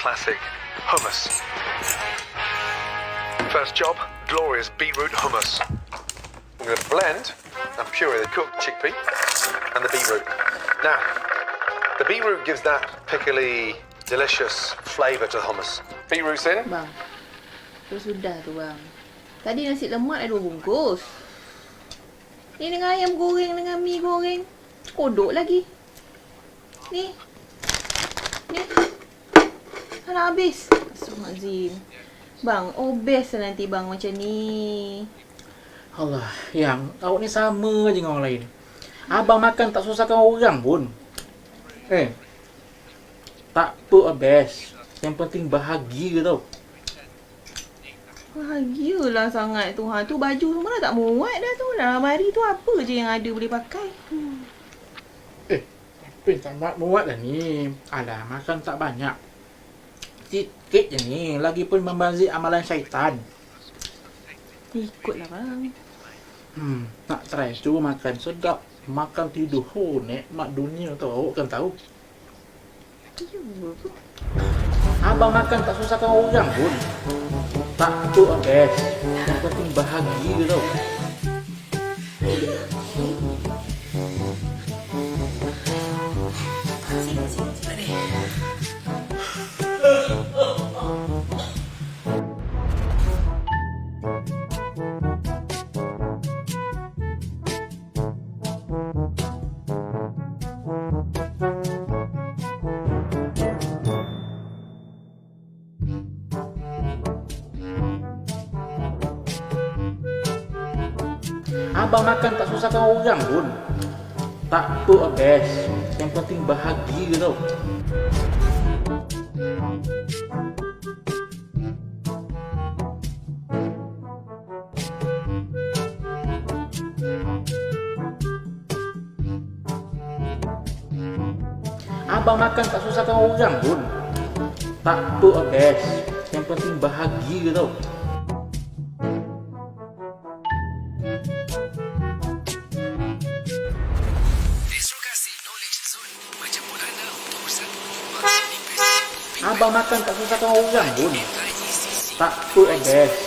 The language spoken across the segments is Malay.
Classic hummus. First job, glorious beetroot hummus. I'm going to blend and puree the cooked chickpea and the beetroot. Now, the beetroot gives that pickly, delicious flavour to the hummus. Beetroot's in. Bang, tu sudah tu bang. Tadi nasi lemak ada 2 bungkus. Ni dengan ayam goreng dengan mi goreng. Kodok lagi. Ni. Nak habis. Astagfirullahaladzim. Bang, obes lah nanti bang macam ni. Allah, yang awak ni sama je dengan orang lain. Abang makan tak susahkan orang pun. Tak apa best. Yang penting bahagia tau. Bahagialah sangat tu. Tu baju semua dah tak muat dah tu. Dalam hari tu apa je yang ada boleh pakai. Tak muat dah ni. Alah, makan tak banyak. Sikit je ni. Lagipun membazir amalan syaitan. Ikutlah bang. Nak try. Cuba makan. Sedap. Makan tidur. Nikmat dunia tau. Awak kan tahu. Abang makan tak susahkan orang pun. Tak apa best. Yang penting bahagia tau. Abang makan tak susahkan orang pun. Tak apa best. Yang penting bahagia tau. Abang makan tak susahkan orang pun. Tak apa best. Yang penting bahagia tau. Abang makan tak susahkan orang pun. Tak apa best.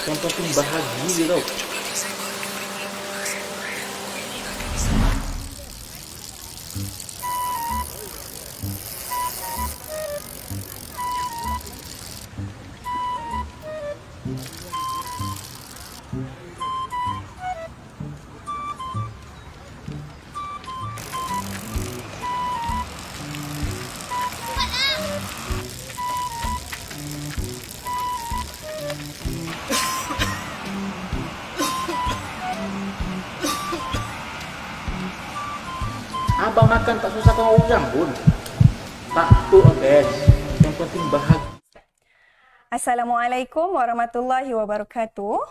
Yang penting bahagia tau. Abang makan tak susahkan orang pun. Tak apa best. Yang penting bahagia. Assalamualaikum warahmatullahi wabarakatuh.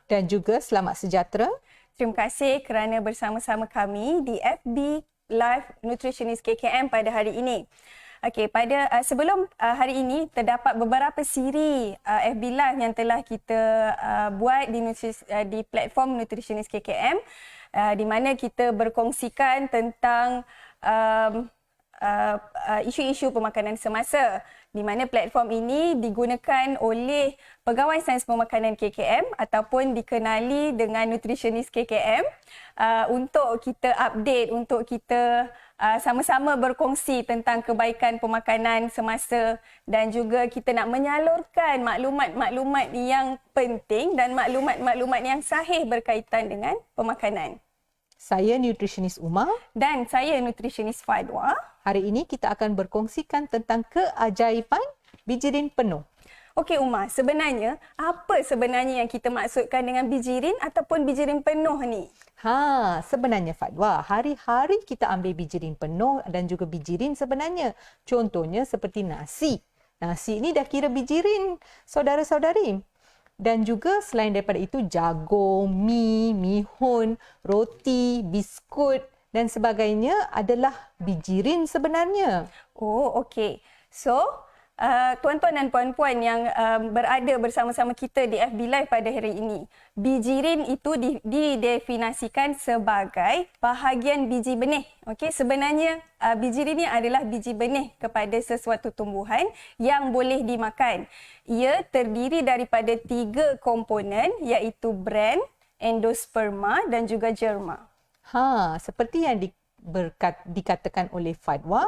Dan juga selamat sejahtera. Terima kasih kerana bersama-sama kami di FB Live Nutritionist KKM pada hari ini. Okey, sebelum hari ini terdapat beberapa siri FB Live yang telah kita buat di platform Nutritionist KKM di mana kita berkongsikan tentang isu-isu pemakanan semasa, di mana platform ini digunakan oleh pegawai sains pemakanan KKM ataupun dikenali dengan nutritionist KKM untuk kita update, untuk kita sama-sama berkongsi tentang kebaikan pemakanan semasa dan juga kita nak menyalurkan maklumat-maklumat yang penting dan maklumat-maklumat yang sahih berkaitan dengan pemakanan. Saya nutritionist Uma. Dan saya nutritionist Fadwa. Hari ini kita akan berkongsikan tentang keajaiban bijirin penuh. Okey Uma, sebenarnya apa sebenarnya yang kita maksudkan dengan bijirin ataupun bijirin penuh ni? Sebenarnya Fadwa, hari-hari kita ambil bijirin penuh dan juga bijirin sebenarnya. Contohnya seperti nasi. Nasi ni dah kira bijirin, saudara-saudari. Dan juga selain daripada itu jagung, mi, mihun, roti, biskut dan sebagainya adalah bijirin sebenarnya. Oh, okey. So, tuan-tuan dan puan-puan yang berada bersama-sama kita di FB Live pada hari ini, bijirin itu didefinisikan sebagai bahagian biji benih. Okey, sebenarnya bijirin ini adalah biji benih kepada sesuatu tumbuhan yang boleh dimakan. Ia terdiri daripada 3 komponen iaitu bran, endosperma dan juga germa. Seperti yang dikatakan oleh Fadwa,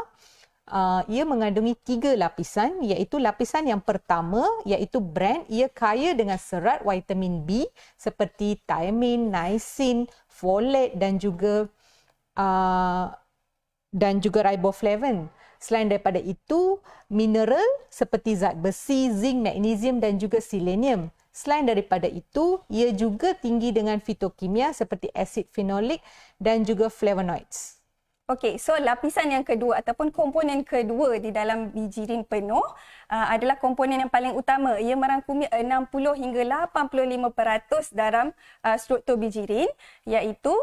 ia mengandungi 3 lapisan, iaitu lapisan yang pertama iaitu bran. Ia kaya dengan serat vitamin B seperti thiamine, niacin, folate dan juga riboflavin. Selain daripada itu, mineral seperti zat besi, zinc, magnesium dan juga selenium. Selain daripada itu, ia juga tinggi dengan fitokimia seperti asid fenolik dan juga flavonoids. Okey, so lapisan yang kedua ataupun komponen kedua di dalam bijirin penuh adalah komponen yang paling utama. Ia merangkumi 60 hingga 85% dalam struktur bijirin, iaitu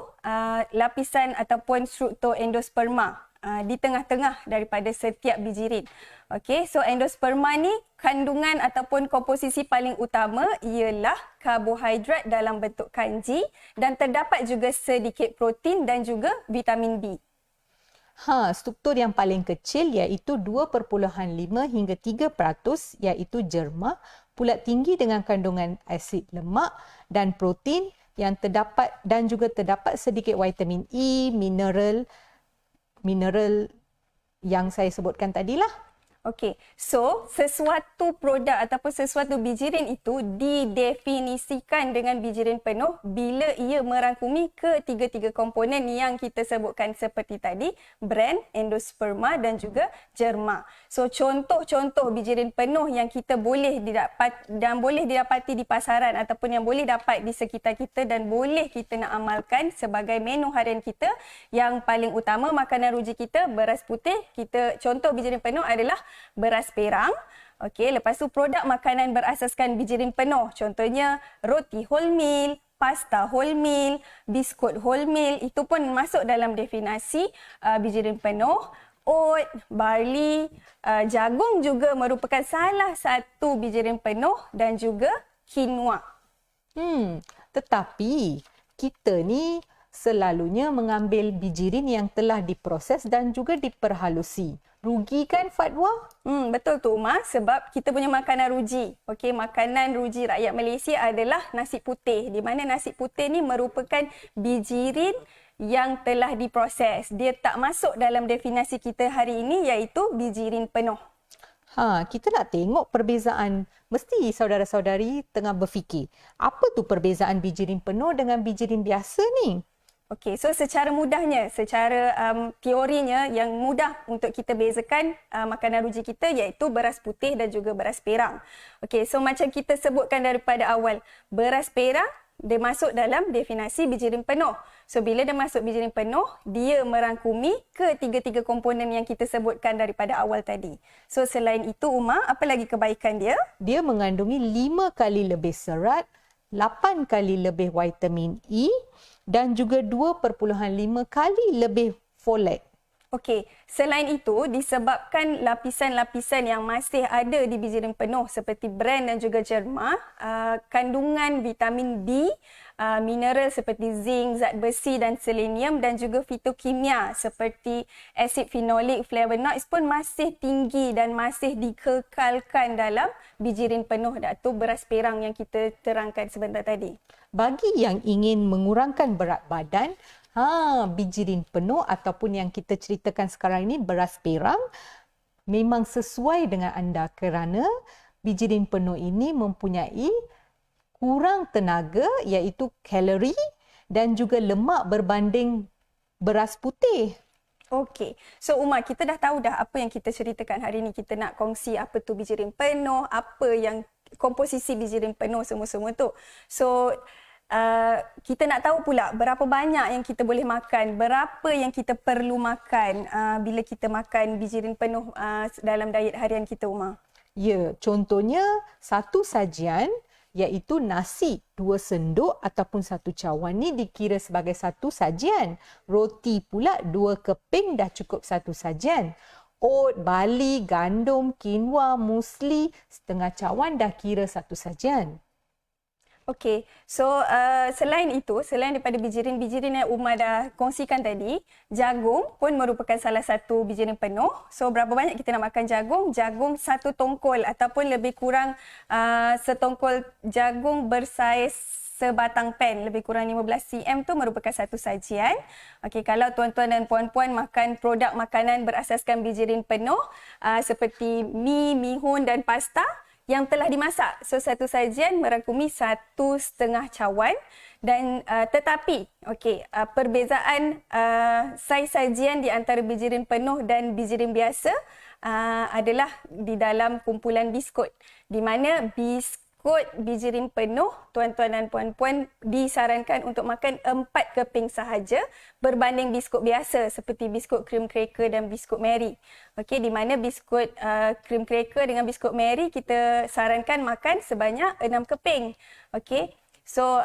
lapisan ataupun struktur endosperma di tengah-tengah daripada setiap bijirin. Okey, so endosperma ni kandungan ataupun komposisi paling utama ialah karbohidrat dalam bentuk kanji dan terdapat juga sedikit protein dan juga vitamin B. Struktur yang paling kecil iaitu 2.5 hingga 3% iaitu germa, pula tinggi dengan kandungan asid lemak dan protein yang terdapat dan juga terdapat sedikit vitamin E, mineral yang saya sebutkan tadilah. Okey, so sesuatu produk ataupun sesuatu bijirin itu didefinisikan dengan bijirin penuh bila ia merangkumi ketiga-tiga komponen yang kita sebutkan seperti tadi, bran, endosperma dan juga germa. So contoh-contoh bijirin penuh yang kita boleh didapati di pasaran ataupun yang boleh dapat di sekitar kita dan boleh kita nak amalkan sebagai menu harian kita, yang paling utama makanan ruji kita beras putih. Contoh bijirin penuh adalah beras perang. Okey, lepas tu produk makanan berasaskan bijirin penuh. Contohnya roti wholemeal, pasta wholemeal, biskut wholemeal, itu pun masuk dalam definisi bijirin penuh. Oat, barley, jagung juga merupakan salah satu bijirin penuh dan juga quinoa. Tetapi kita ni selalunya mengambil bijirin yang telah diproses dan juga diperhalusi. Rugi kan Fadwa? Betul tu Umar, sebab kita punya makanan ruji. Okey, makanan ruji rakyat Malaysia adalah nasi putih, di mana nasi putih ni merupakan bijirin yang telah diproses. Dia tak masuk dalam definisi kita hari ini iaitu bijirin penuh. Kita nak tengok perbezaan. Mesti saudara-saudari tengah berfikir, apa tu perbezaan bijirin penuh dengan bijirin biasa ni? Okey, so secara mudahnya, secara teorinya yang mudah untuk kita bezakan makanan ruji kita iaitu beras putih dan juga beras perang. Okey, so macam kita sebutkan daripada awal, beras perang dia masuk dalam definisi bijirin penuh. So bila dia masuk bijirin penuh, dia merangkumi ketiga-tiga komponen yang kita sebutkan daripada awal tadi. So selain itu Uma, apa lagi kebaikan dia? Dia mengandungi 5 kali lebih serat, 8 kali lebih vitamin E dan juga 2.5 kali lebih folate. Okey, selain itu disebabkan lapisan-lapisan yang masih ada di bijirin penuh seperti bran dan juga jerma, kandungan vitamin D, mineral seperti zinc, zat besi dan selenium dan juga fitokimia seperti asid fenolik, flavonoids pun masih tinggi dan masih dikekalkan dalam bijirin penuh, iaitu beras perang yang kita terangkan sebentar tadi. Bagi yang ingin mengurangkan berat badan, bijirin penuh ataupun yang kita ceritakan sekarang ini beras perang memang sesuai dengan anda kerana bijirin penuh ini mempunyai kurang tenaga iaitu kalori dan juga lemak berbanding beras putih. Okey. So Uma, kita dah tahu dah apa yang kita ceritakan hari ni. Kita nak kongsi apa tu bijirin penuh, apa yang komposisi bijirin penuh semua-semua tu. So kita nak tahu pula berapa banyak yang kita boleh makan, berapa yang kita perlu makan bila kita makan bijirin penuh dalam diet harian kita, Uma. Ya, contohnya satu sajian iaitu nasi 2 sendok ataupun 1 cawan ni dikira sebagai satu sajian. Roti pula 2 keping dah cukup satu sajian. Oat, barley, gandum, quinoa, muesli setengah cawan dah kira satu sajian. Okey, so selain itu, selain daripada bijirin-bijirin yang Uma dah kongsikan tadi, jagung pun merupakan salah satu bijirin penuh. So berapa banyak kita nak makan jagung? Jagung 1 tongkol ataupun lebih kurang setongkol jagung bersaiz sebatang pen, lebih kurang 15 cm tu merupakan satu sajian. Okey, kalau tuan-tuan dan puan-puan makan produk makanan berasaskan bijirin penuh seperti mi, mihun dan pasta yang telah dimasak. So satu sajian merangkumi 1,5 cawan dan tetapi perbezaan saiz sajian di antara bijirin penuh dan bijirin biasa adalah di dalam kumpulan biskut, di mana biskut bijirin penuh tuan-tuan dan puan-puan disarankan untuk makan 4 keping sahaja berbanding biskut biasa seperti biskut cream cracker dan biskut Mary. Okey, di mana biskut cream cracker dengan biskut Mary kita sarankan makan sebanyak 6 keping. Okey. So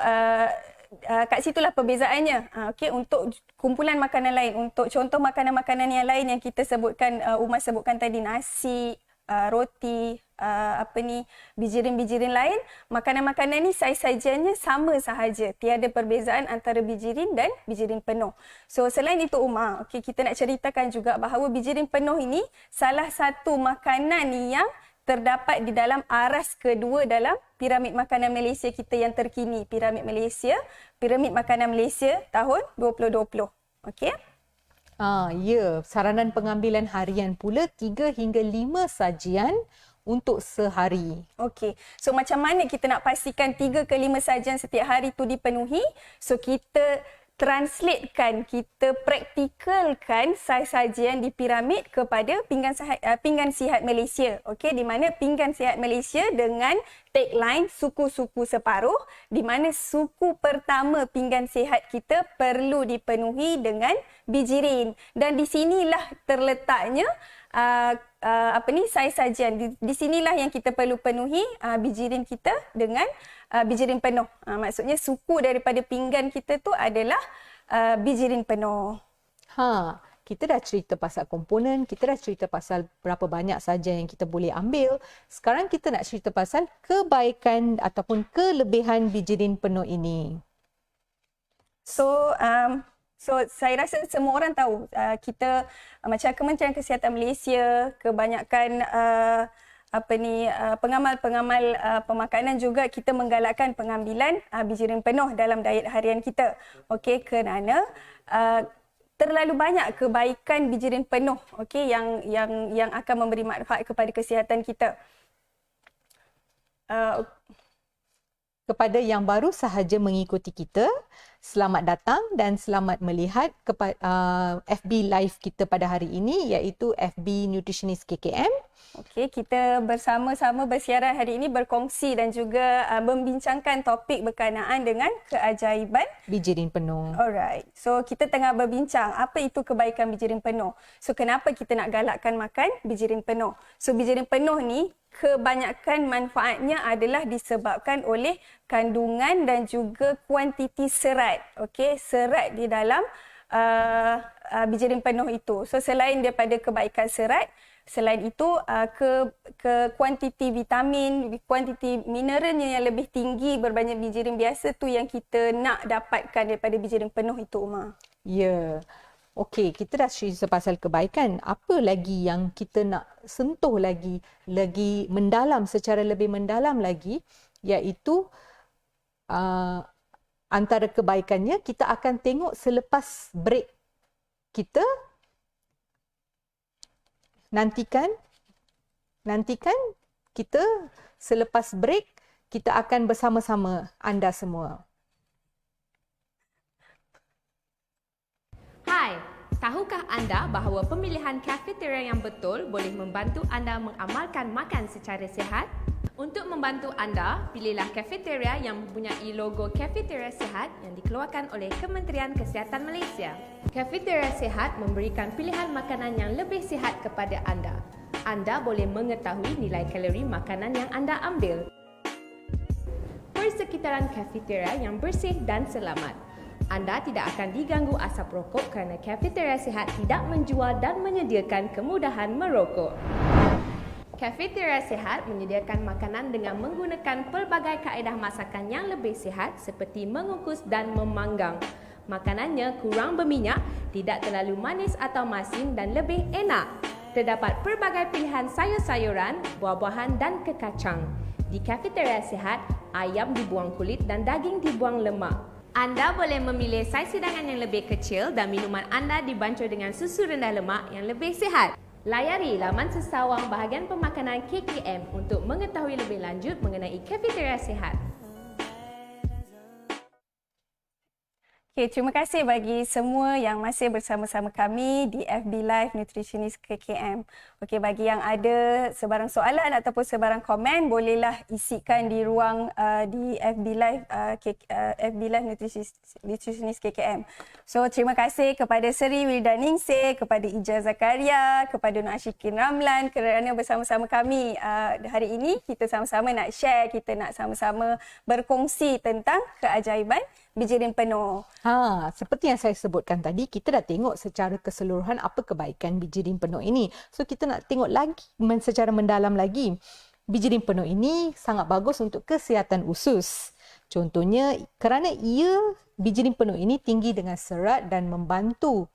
kat situlah perbezaannya. Okey, untuk kumpulan makanan lain, untuk contoh makanan-makanan yang lain yang kita sebutkan, Umar sebutkan tadi, nasi, roti, bijirin-bijirin lain, makanan-makanan ni saiz sajiannya sama sahaja, tiada perbezaan antara bijirin dan bijirin penuh. So selain itu Umar, kita nak ceritakan juga bahawa bijirin penuh ini salah satu makanan yang terdapat di dalam aras kedua dalam piramid makanan Malaysia kita yang terkini, piramid makanan Malaysia tahun 2020. Okey? Ya, saranan pengambilan harian pula 3 hingga 5 sajian untuk sehari. Okey. So macam mana kita nak pastikan 3 ke 5 sajian setiap hari tu dipenuhi? So kita translatekan, kita praktikalkan saiz sajian di piramid kepada pinggan sihat Malaysia. Okey, di mana pinggan sihat Malaysia dengan tagline suku-suku separuh, di mana suku pertama pinggan sihat kita perlu dipenuhi dengan bijirin. Dan di sinilah terletaknya saiz sajian. Di sinilah yang kita perlu penuhi bijirin kita dengan bijirin penuh. Maksudnya suku daripada pinggan kita tu adalah bijirin penuh. Kita dah cerita pasal komponen, kita dah cerita pasal berapa banyak sajian yang kita boleh ambil. Sekarang kita nak cerita pasal kebaikan ataupun kelebihan bijirin penuh ini. So saya rasa semua orang tahu kita macam Kementerian Kesihatan Malaysia, kebanyakan pengamal-pengamal pemakanan juga kita menggalakkan pengambilan bijirin penuh dalam diet harian kita. Okey, kerana terlalu banyak kebaikan bijirin penuh, okey, yang akan memberi manfaat kepada kesihatan kita. Kepada yang baru sahaja mengikuti kita, selamat datang dan selamat melihat FB live kita pada hari ini iaitu FB Nutritionist KKM. Okey, kita bersama-sama bersiaran hari ini berkongsi dan juga membincangkan topik berkenaan dengan keajaiban Bijirin penuh. Alright. So kita tengah berbincang apa itu kebaikan bijirin penuh. So kenapa kita nak galakkan makan bijirin penuh? So bijirin penuh ni kebanyakan manfaatnya adalah disebabkan oleh kandungan dan juga kuantiti serat. Okey, serat di dalam bijirin penuh itu. So selain daripada kebaikan serat, selain itu kuantiti vitamin, kuantiti mineralnya yang lebih tinggi berbanding bijirin biasa tu yang kita nak dapatkan daripada bijirin penuh itu, Umar. Ya. Okey, kita dah cerita pasal kebaikan. Apa lagi yang kita nak sentuh lagi mendalam, secara lebih mendalam lagi, iaitu antara kebaikannya kita akan tengok selepas break. Kita nantikan kita selepas break kita akan bersama-sama anda semua. Hai, tahukah anda bahawa pemilihan kafeteria yang betul boleh membantu anda mengamalkan makan secara sihat? Untuk membantu anda, pilihlah kafeteria yang mempunyai logo Kafeteria Sihat yang dikeluarkan oleh Kementerian Kesihatan Malaysia. Kafeteria Sihat memberikan pilihan makanan yang lebih sihat kepada anda. Anda boleh mengetahui nilai kalori makanan yang anda ambil. Persekitaran kafeteria yang bersih dan selamat. Anda tidak akan diganggu asap rokok kerana Kafeteria Sihat tidak menjual dan menyediakan kemudahan merokok. Kafeteria Sihat menyediakan makanan dengan menggunakan pelbagai kaedah masakan yang lebih sihat seperti mengukus dan memanggang. Makanannya kurang berminyak, tidak terlalu manis atau masin dan lebih enak. Terdapat pelbagai pilihan sayur-sayuran, buah-buahan dan kekacang. Di Kafeteria Sihat, ayam dibuang kulit dan daging dibuang lemak. Anda boleh memilih saiz hidangan yang lebih kecil dan minuman anda dibancuh dengan susu rendah lemak yang lebih sihat. Layari laman sesawang bahagian pemakanan KKM untuk mengetahui lebih lanjut mengenai Kafeteria Sihat. Okay, terima kasih bagi semua yang masih bersama-sama kami di FB Live Nutritionist KKM. Okey, bagi yang ada sebarang soalan ataupun sebarang komen, bolehlah isikan di ruang di FB Live FB Live Nutritionist KKM. So, terima kasih kepada Seri Wildaningsih, kepada Ija Zakaria, kepada Nur Ashikin Ramlan kerana bersama-sama kami hari ini. Kita sama-sama nak share, kita nak sama-sama berkongsi tentang keajaiban bijirin penuh. Seperti yang saya sebutkan tadi, kita dah tengok secara keseluruhan apa kebaikan bijirin penuh ini. So kita nak tengok lagi secara mendalam lagi. Bijirin penuh ini sangat bagus untuk kesihatan usus. Contohnya kerana bijirin penuh ini tinggi dengan serat dan membantu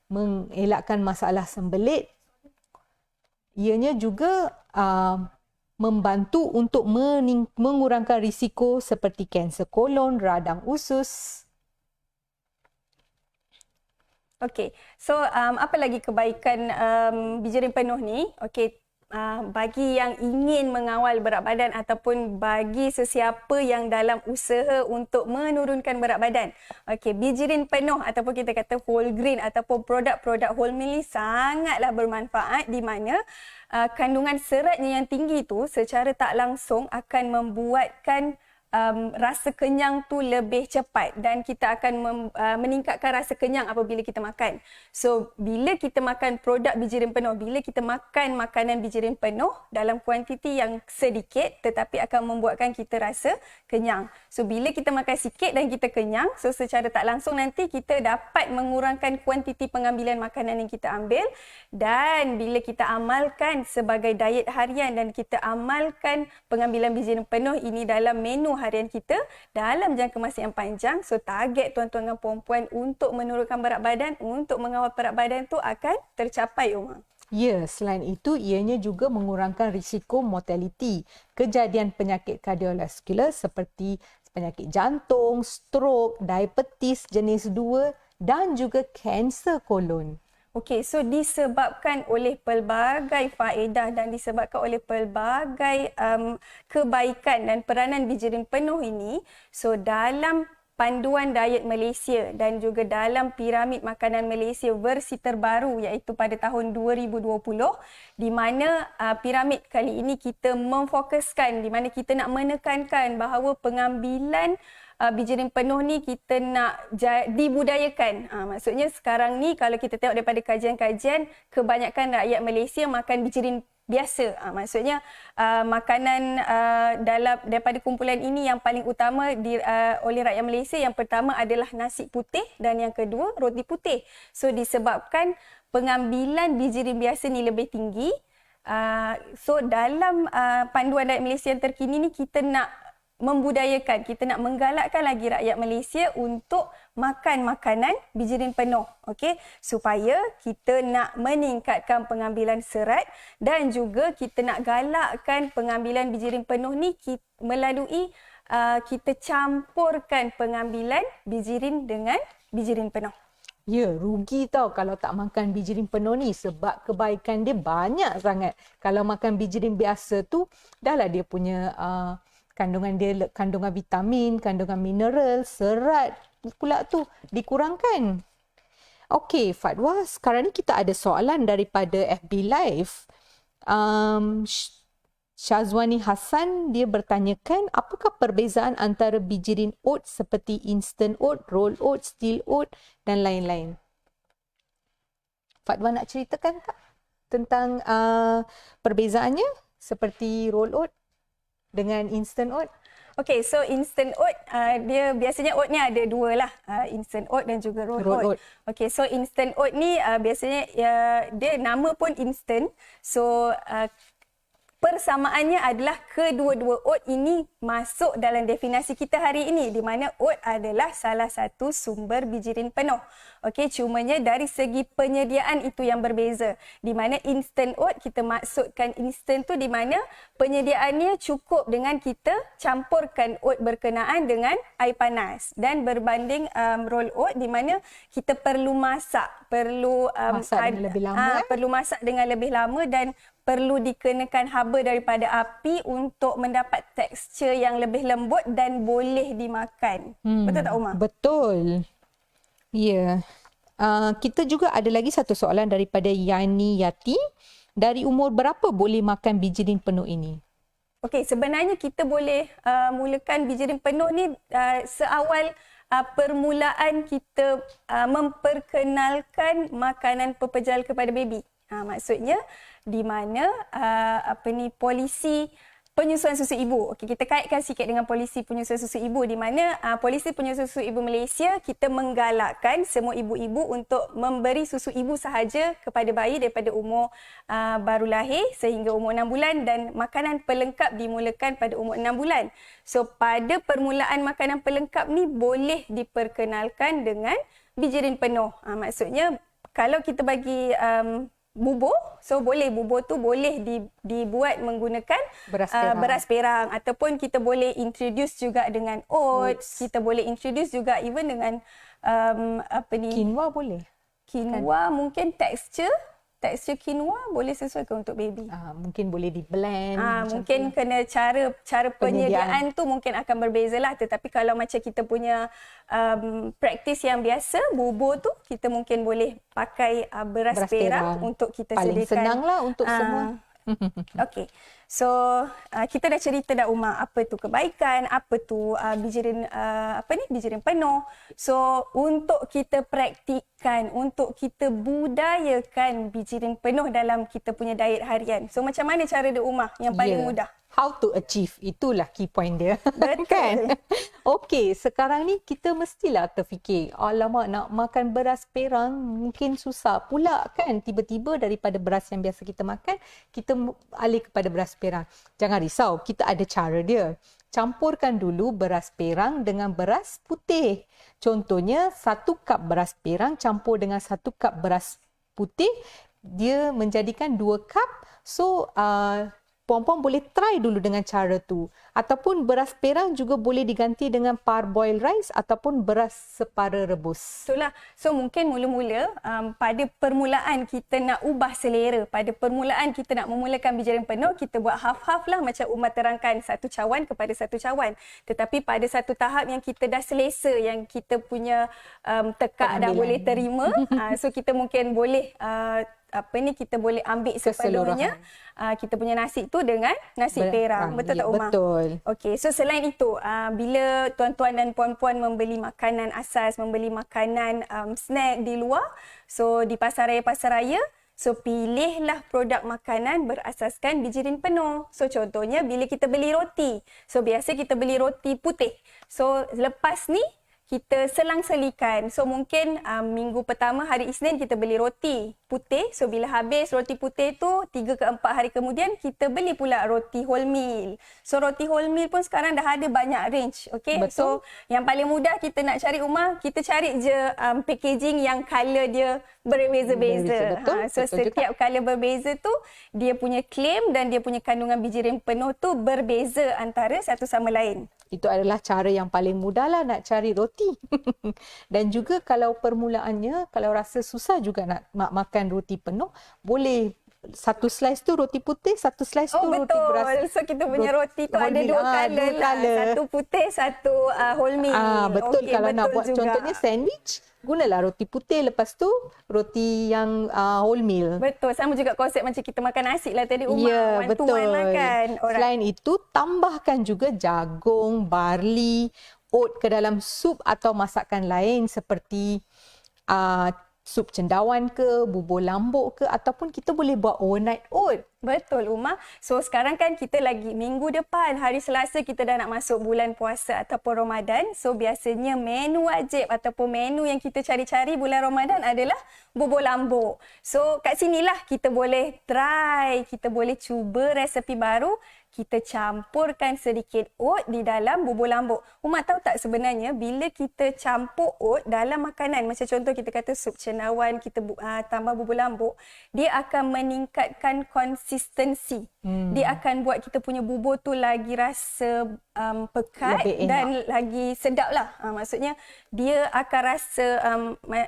mengelakkan masalah sembelit. Ianya juga membantu untuk mengurangkan risiko seperti kanser kolon, radang usus. Okey, so apa lagi kebaikan bijirin penuh ni? Okey, bagi yang ingin mengawal berat badan ataupun bagi sesiapa yang dalam usaha untuk menurunkan berat badan. Okey, bijirin penuh ataupun kita kata whole grain ataupun produk-produk whole meal ni sangatlah bermanfaat di mana kandungan seratnya yang tinggi tu secara tak langsung akan membuatkan rasa kenyang tu lebih cepat dan kita akan meningkatkan rasa kenyang apabila kita makan. So, bila kita makan produk bijirin penuh, bila kita makan makanan bijirin penuh dalam kuantiti yang sedikit tetapi akan membuatkan kita rasa kenyang. So, bila kita makan sikit dan kita kenyang, so secara tak langsung nanti kita dapat mengurangkan kuantiti pengambilan makanan yang kita ambil dan bila kita amalkan sebagai diet harian dan kita amalkan pengambilan bijirin penuh ini dalam menu harian kita dalam jangka masa yang panjang. So target tuan-tuan dan puan-puan untuk menurunkan berat badan, untuk mengawal berat badan tu akan tercapai, Umar. Ya, selain itu ianya juga mengurangkan risiko mortaliti, kejadian penyakit kardiovaskular seperti penyakit jantung, strok, diabetes jenis 2 dan juga kanser kolon. Okey, so disebabkan oleh pelbagai faedah dan disebabkan oleh pelbagai kebaikan dan peranan bijirin penuh ini, so dalam Panduan Diet Malaysia dan juga dalam Piramid Makanan Malaysia versi terbaru iaitu pada tahun 2020, di mana piramid kali ini kita memfokuskan, di mana kita nak menekankan bahawa pengambilan bijirin penuh ni kita nak dibudayakan. Maksudnya sekarang ni kalau kita tengok daripada kajian-kajian, kebanyakan rakyat Malaysia makan bijirin biasa. Maksudnya makanan daripada kumpulan ini yang paling utama oleh rakyat Malaysia, yang pertama adalah nasi putih dan yang kedua roti putih. So disebabkan pengambilan bijirin biasa ni lebih tinggi. So dalam panduan diet Malaysia yang terkini ni kita nak membudayakan, kita nak menggalakkan lagi rakyat Malaysia untuk makan makanan bijirin penuh, okey, supaya kita nak meningkatkan pengambilan serat dan juga kita nak galakkan pengambilan bijirin penuh ni melalui kita campurkan pengambilan bijirin dengan bijirin penuh. Ya, rugi tau kalau tak makan bijirin penuh ni sebab kebaikan dia banyak sangat. Kalau makan bijirin biasa tu, dahlah dia punya kandungan vitamin, kandungan mineral, serat pula tu dikurangkan. Okey, Fatwa, sekarang ni kita ada soalan daripada FB Live. Syazwani Hassan, dia bertanyakan apakah perbezaan antara bijirin oat seperti instant oat, roll oat, steel oat dan lain-lain. Fatwa nak ceritakan tak tentang perbezaannya seperti roll oat dengan instant oat? Okay, so instant oat, dia biasanya oat ni ada dua lah, instant oat dan juga roll oat. Okay, so instant oat ni biasanya dia nama pun instant, so persamaannya adalah kedua-dua oat ini masuk dalam definisi kita hari ini, di mana oat adalah salah satu sumber bijirin penuh. Okey, cumanya dari segi penyediaan itu yang berbeza. Di mana instant oat, kita maksudkan instant tu di mana penyediaannya cukup dengan kita campurkan oat berkenaan dengan air panas, dan berbanding roll oat di mana kita perlu masak, perlu masak dengan lebih lama, perlu masak dengan lebih lama dan perlu dikenakan haba daripada api untuk mendapat tekstur yang lebih lembut dan boleh dimakan. Betul tak, Umar? Betul. Ya. Kita juga ada lagi satu soalan daripada Yani Yati. Dari umur berapa boleh makan bijirin penuh ini? Okey, sebenarnya kita boleh mulakan bijirin penuh ni seawal permulaan kita memperkenalkan makanan pepejal kepada baby. Maksudnya di mana polisi penyusuan susu ibu. Okey, kita kaitkan sikit dengan polisi penyusuan susu ibu, di mana polisi penyusuan susu ibu Malaysia, kita menggalakkan semua ibu-ibu untuk memberi susu ibu sahaja kepada bayi daripada umur baru lahir sehingga umur 6 bulan, dan makanan pelengkap dimulakan pada umur 6 bulan. So pada permulaan makanan pelengkap ni boleh diperkenalkan dengan bijirin penuh. Maksudnya kalau kita bagi bubur, so boleh bubur tu boleh dibuat menggunakan beras perang, ataupun kita boleh introduce juga dengan oats, kita boleh introduce juga even dengan quinoa boleh. Quinoa kan? Mungkin tekstur quinoa boleh sesuaikan untuk baby. Mungkin boleh di blend. Mungkin kena cara penyediaan tu mungkin akan berbeza lah. Tetapi kalau macam kita punya praktis yang biasa, bubur tu kita mungkin boleh pakai beras perang untuk kita paling sediakan. Paling senang lah untuk semua. Okey. So kita dah cerita dah, Umar, apa tu kebaikan, apa tu bijirin bijirin penuh. So untuk kita praktikkan, untuk kita budayakan bijirin penuh dalam kita punya diet harian. So macam mana cara dia, Umar, yang paling mudah? How to achieve, itulah key point dia. Betul. Kan? Okey, sekarang ni kita mestilah terfikir, alamak nak makan beras perang mungkin susah pula kan. Tiba-tiba daripada beras yang biasa kita makan, kita alih kepada beras perang. Jangan risau, kita ada cara dia. Campurkan dulu beras perang dengan beras putih. Contohnya 1 cup beras perang campur dengan 1 cup beras putih, dia menjadikan 2 cup. So puan-puan boleh try dulu dengan cara tu. Ataupun beras perang juga boleh diganti dengan parboiled rice ataupun beras separa rebus. Itulah. So mungkin mula-mula pada permulaan kita nak ubah selera. Pada permulaan kita nak memulakan bijiran penuh, kita buat half-half lah macam Umar terangkan, satu cawan kepada satu cawan. Tetapi pada satu tahap yang kita dah selesa, yang kita punya tekak dah boleh terima, so kita mungkin boleh kita boleh ambil sepenuhnya kita punya nasi tu dengan nasi perang. Betul tak Umar? Betul. Okey, so selain itu, bila tuan-tuan dan puan-puan membeli makanan asas, membeli makanan snack di luar, so di pasar raya, so pilihlah produk makanan berasaskan bijirin penuh. So contohnya bila kita beli roti, so biasa kita beli roti putih. So lepas ni kita selang-selikan. So mungkin minggu pertama hari Isnin kita beli roti putih. So bila habis roti putih tu 3 ke 4 hari kemudian kita beli pula roti wholemeal. So roti wholemeal pun sekarang dah ada banyak range. Okay? So yang paling mudah kita nak cari Umar, kita cari je packaging yang colour dia berbeza-beza. So betul setiap colour berbeza tu dia punya claim dan dia punya kandungan bijirin penuh tu berbeza antara satu sama lain. Itu adalah cara yang paling mudah lah nak cari roti. Dan juga kalau permulaannya, kalau rasa susah juga nak makan roti penuh, boleh satu slice tu roti putih, satu slice tu roti beras. So kita punya roti tu ada dua colour lah. Satu putih, satu wholemeal. Betul, okay, kalau betul nak buat juga. contohnya sandwich, gunalah roti putih, lepas tu roti yang wholemeal. Betul, sama juga konsep macam kita makan nasi lah tadi Umar. Ya, One betul. to one makan. Selain itu, tambahkan juga jagung, barley, oat ke dalam sup atau masakan lain seperti sup cendawan ke, bubur lambuk ke, ataupun kita boleh buat overnight oat. Betul Umar. So sekarang kan kita lagi minggu depan, hari Selasa kita dah nak masuk bulan puasa ataupun Ramadan. So biasanya menu wajib ataupun menu yang kita cari-cari bulan Ramadan adalah bubur lambuk. So kat sinilah kita boleh try, kita boleh cuba resepi baru. Kita campurkan sedikit oat di dalam bubur lambuk. Umar tahu tak sebenarnya bila kita campur oat dalam makanan, macam contoh kita kata sup cendawan, kita tambah bubur lambuk, dia akan meningkatkan konsistensi. Dia akan buat kita punya bubur tu lagi rasa pekat dan lagi sedap lah. Maksudnya dia akan rasa,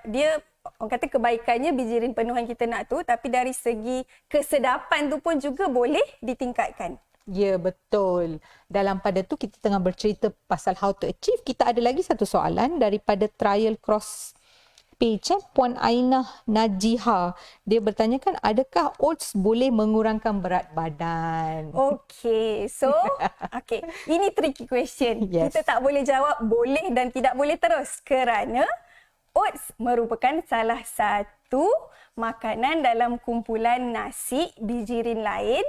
dia orang kata kebaikannya bijirin penuhan kita nak tu, tapi dari segi kesedapan tu pun juga boleh ditingkatkan. Ya, betul. Dalam pada tu kita tengah bercerita pasal how to achieve. Kita ada lagi satu soalan daripada trial cross page, Puan Ainah Najiha. Dia bertanyakan, adakah oats boleh mengurangkan berat badan? Okay, so ini tricky question. Yes. Kita tak boleh jawab boleh dan tidak boleh terus kerana oats merupakan salah satu makanan dalam kumpulan nasi bijirin lain,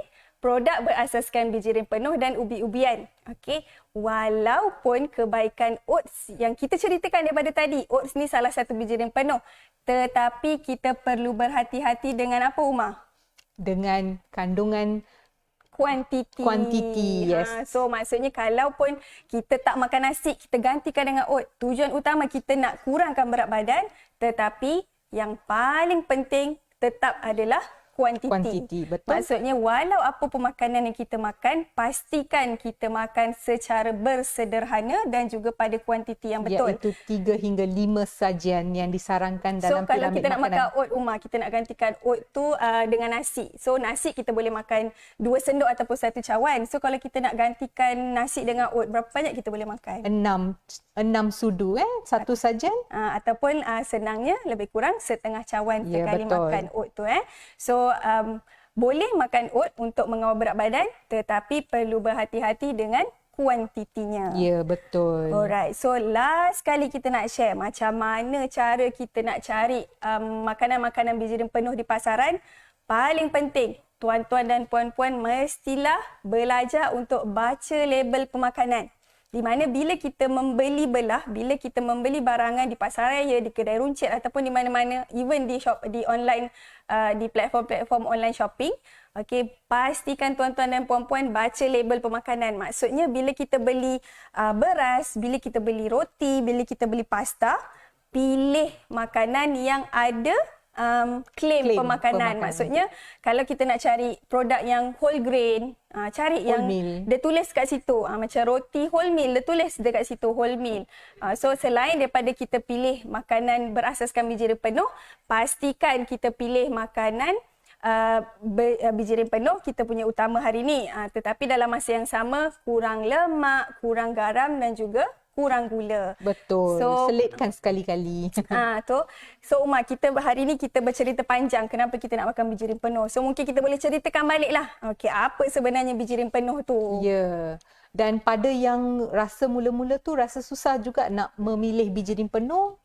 produk berasaskan bijirin penuh dan ubi-ubian. Okey, walaupun kebaikan oats yang kita ceritakan daripada tadi, oats ni salah satu bijirin penuh, tetapi kita perlu berhati-hati dengan apa Umar? Dengan kandungan kuantiti. Yes. So maksudnya kalaupun kita tak makan nasi, kita gantikan dengan oat. Tujuan utama kita nak kurangkan berat badan, tetapi yang paling penting tetap adalah kuantiti. Betul. Maksudnya walau apa pun makanan yang kita makan, pastikan kita makan secara bersederhana dan juga pada kuantiti yang betul. Iaitu 3 hingga 5 sajian yang disarankan dalam piramid makanan. So kalau kita nak makanan. makan oat Umar, kita nak gantikan oat tu dengan nasi. So nasi kita boleh makan 2 sendok ataupun 1 cawan. So kalau kita nak gantikan nasi dengan oat, berapa banyak kita boleh makan? 6 sudu satu sajian. Ataupun senangnya lebih kurang setengah cawan sekali betul. makan oat tu. So boleh makan oat untuk mengawal berat badan, tetapi perlu berhati-hati dengan kuantitinya. Ya, betul. Alright, so last kali kita nak share macam mana cara kita nak cari makanan-makanan bijirin penuh di pasaran. Paling penting, tuan-tuan dan puan-puan mestilah belajar untuk baca label pemakanan. Di mana bila kita membeli barangan di pasaraya, di kedai runcit ataupun di mana-mana, even di online, di platform-platform online shopping, pastikan tuan-tuan dan puan-puan baca label pemakanan. Maksudnya bila kita beli beras, bila kita beli roti, bila kita beli pasta, pilih makanan yang ada claim Claim pemakanan. pemakanan. Maksudnya kalau kita nak cari produk yang whole grain, cari yang meal. dia tulis kat situ. Macam roti whole meal, dia tulis dekat situ whole meal. So selain daripada kita pilih makanan berasaskan bijiran penuh, pastikan kita pilih makanan bijiran penuh kita punya utama hari ni. Tetapi dalam masa yang sama kurang lemak, kurang garam dan juga kurang gula. Betul. So, Selitkan sekali-kali. tu. So Umar, kita hari ni kita bercerita panjang kenapa kita nak makan bijiran penuh. So mungkin kita boleh ceritakan baliklah. Okey, apa sebenarnya bijiran penuh tu? Ya. Dan pada yang rasa mula-mula tu rasa susah juga nak memilih bijiran penuh,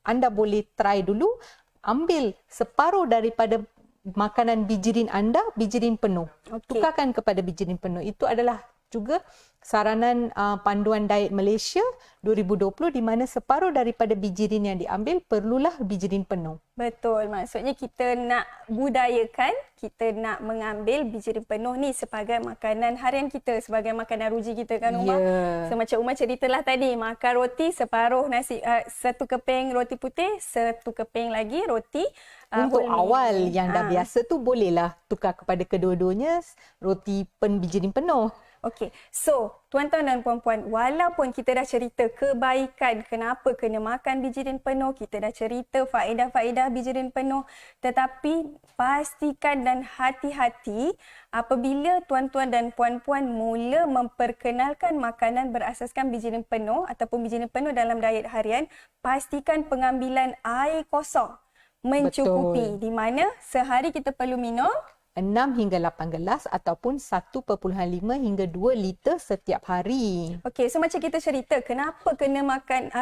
anda boleh try dulu ambil separuh daripada makanan bijirin anda, bijirin penuh. Okey. Tukarkan kepada bijirin penuh. Itu adalah juga saranan panduan diet Malaysia 2020 di mana separuh daripada bijirin yang diambil perlulah bijirin penuh. Betul. Maksudnya kita nak budayakan, kita nak mengambil bijiran penuh ni sebagai makanan harian kita, sebagai makanan ruji kita kan Umar. Ya. So macam Umar ceritalah tadi, makan roti separuh nasi, satu keping roti putih, satu keping lagi roti Untuk whole meal. awal yang dah biasa tu bolehlah tukar kepada kedua-duanya roti bijirin penuh. Okey, so tuan-tuan dan puan-puan, walaupun kita dah cerita kebaikan kenapa kena makan bijiran penuh, kita dah cerita faedah-faedah bijiran penuh, tetapi pastikan dan hati-hati apabila tuan-tuan dan puan-puan mula memperkenalkan makanan berasaskan bijiran penuh ataupun bijiran penuh dalam diet harian, pastikan pengambilan air kosong mencukupi. Betul. Di mana sehari kita perlu minum 6 hingga 8 gelas ataupun 1.5 hingga 2 liter setiap hari. Okey, so macam kita cerita, kenapa kena makan,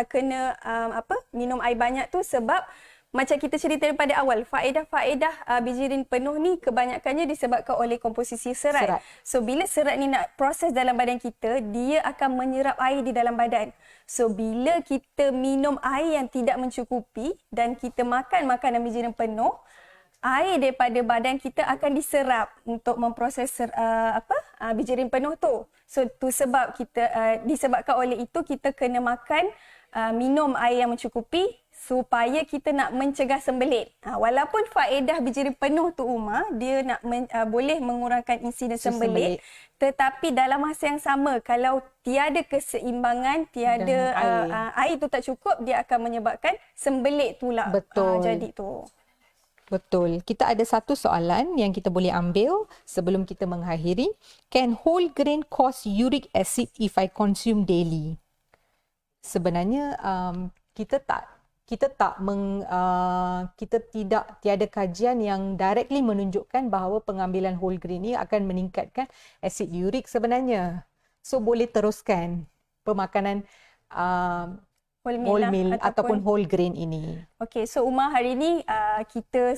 minum air banyak tu sebab macam kita cerita daripada awal, faedah-faedah bijiran penuh ni kebanyakannya disebabkan oleh komposisi serat. Serat. So bila serat ni nak proses dalam badan kita, dia akan menyerap air di dalam badan. So bila kita minum air yang tidak mencukupi dan kita makan makanan bijiran penuh, air daripada badan kita akan diserap untuk memproses bijiran penuh tu. So tu sebab kita disebabkan oleh itu kita kena makan minum air yang mencukupi supaya kita nak mencegah sembelit. Walaupun faedah bijiran penuh tu Umar, dia nak boleh mengurangkan insiden sembelit, tetapi dalam masa yang sama kalau tiada keseimbangan, tiada air tu tak cukup, dia akan menyebabkan sembelit pula. Betul. Jadi tu. Betul. Kita ada satu soalan yang kita boleh ambil sebelum kita mengakhiri. Can whole grain cause uric acid if I consume daily? Sebenarnya tiada kajian yang directly menunjukkan bahawa pengambilan whole grain ini akan meningkatkan asid uric sebenarnya. So boleh teruskan pemakanan whole meal ataupun whole grain ini. Okey, so Umar, hari ni kita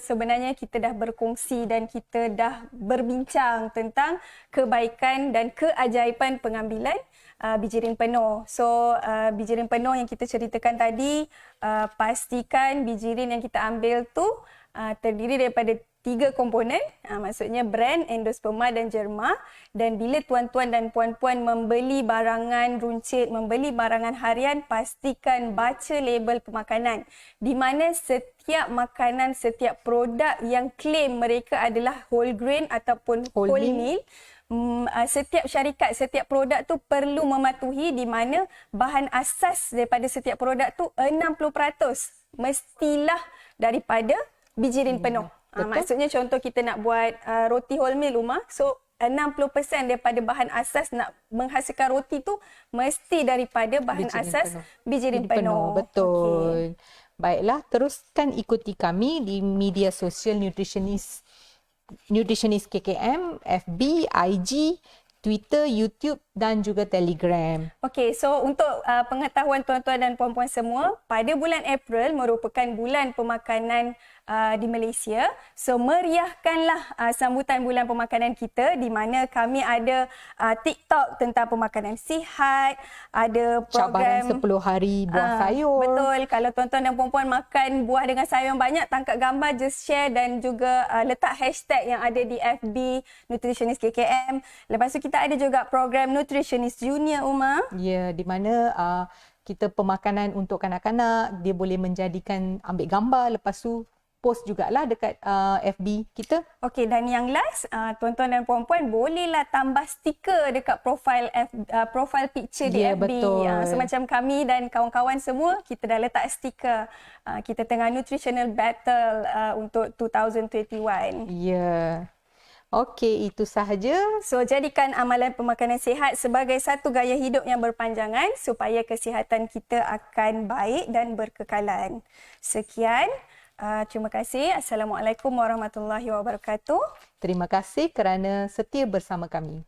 dah berkongsi dan kita dah berbincang tentang kebaikan dan keajaiban pengambilan bijiran penuh. So bijiran penuh yang kita ceritakan tadi, pastikan bijiran yang kita ambil tu terdiri daripada 3 komponen, maksudnya bran, endosperma dan germa. Dan bila tuan-tuan dan puan-puan membeli barangan runcit, membeli barangan harian, pastikan baca label pemakanan. Di mana setiap makanan, setiap produk yang claim mereka adalah whole grain ataupun whole meal, setiap syarikat, setiap produk tu perlu mematuhi di mana bahan asas daripada setiap produk tu 60% mestilah daripada bijiran penuh. Maksudnya contoh kita nak buat roti whole meal Umar, so 60% daripada bahan asas nak menghasilkan roti tu mesti daripada bahan asas bijiran penuh. Betul. Okay. Baiklah, teruskan ikuti kami di media sosial Nutritionist KKM, FB, IG, Twitter, YouTube dan juga Telegram. Okey, so untuk pengetahuan tuan-tuan dan puan-puan semua, pada bulan April merupakan bulan pemakanan di Malaysia. So meriahkanlah sambutan bulan pemakanan kita di mana kami ada TikTok tentang pemakanan sihat, ada program cabaran 10 hari buah sayur. Betul, kalau tuan-tuan dan puan-puan makan buah dengan sayur yang banyak, tangkap gambar, just share dan juga letak hashtag yang ada di FB Nutritionist KKM. Lepas tu kita ada juga program Nutritionist Junior Umar. Ya, di mana kita pemakanan untuk kanak-kanak, dia boleh menjadikan ambil gambar, lepas tu post jugalah dekat FB kita. Okey, dan yang last, tuan-tuan dan puan-puan bolehlah tambah stiker dekat profile picture di Ya, FB. betul. Semacam kami dan kawan-kawan semua, kita dah letak stiker. Kita tengah nutritional battle untuk 2021. Ya. Okey, itu sahaja. So, jadikan amalan pemakanan sihat sebagai satu gaya hidup yang berpanjangan supaya kesihatan kita akan baik dan berkekalan. Sekian. Terima kasih. Assalamualaikum warahmatullahi wabarakatuh. Terima kasih kerana setia bersama kami.